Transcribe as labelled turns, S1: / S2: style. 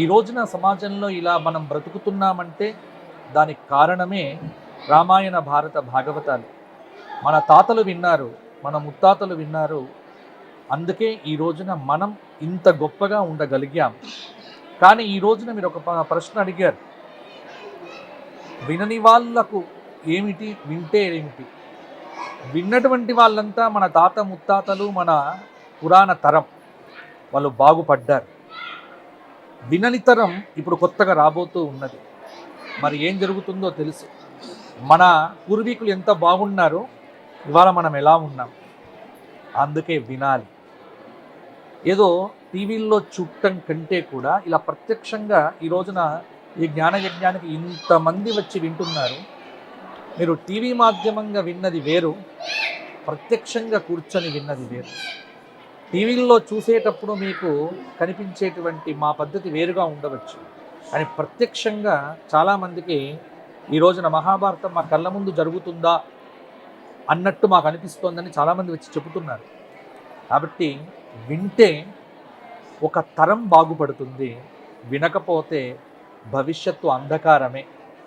S1: ఈ రోజున సమాజంలో ఇలా మనం బ్రతుకుతున్నామంటే దానికి కారణమే రామాయణ భారత భాగవతాలు. మన తాతలు విన్నారు, మన ముత్తాతలు విన్నారు. అందుకే ఈ రోజున మనం ఇంత గొప్పగా ఉండగలిగాం. కానీ ఈ రోజున మీరు ఒక ప్రశ్న అడిగారు, వినని వాళ్ళకు ఏమిటి, వింటే ఏమిటి? విన్నటువంటి వాళ్ళంతా మన తాత ముత్తాతలు, మన పురాణ తరం, వాళ్ళు బాగుపడ్డారు. వినని తరం ఇప్పుడు కొత్తగా రాబోతూ ఉన్నది. మరి ఏం జరుగుతుందో తెలుసు. మన పూర్వీకులు ఎంత బాగున్నారో ఇవాళ మనం ఎలా ఉన్నాం. అందుకే వినాలి. ఏదో టీవీల్లో చూడటం కంటే కూడా ఇలా ప్రత్యక్షంగా ఈ రోజున ఈ జ్ఞానయజ్ఞానికి ఇంతమంది వచ్చి వింటున్నారు. మీరు టీవీ మాధ్యమంగా విన్నది వేరు, ప్రత్యక్షంగా కూర్చొని విన్నది వేరు. టీవీల్లో చూసేటప్పుడు మీకు కనిపించేటువంటి మా పద్ధతి వేరుగా ఉండవచ్చు, కానీ ప్రత్యక్షంగా చాలామందికి ఈ రోజున మహాభారతం మా కళ్ళ ముందు జరుగుతుందా అన్నట్టు మాకు అనిపిస్తోందని చాలామంది వచ్చి చెబుతున్నారు. కాబట్టి వింటే ఒక తరం బాగుపడుతుంది, వినకపోతే భవిష్యత్తు అంధకారమే.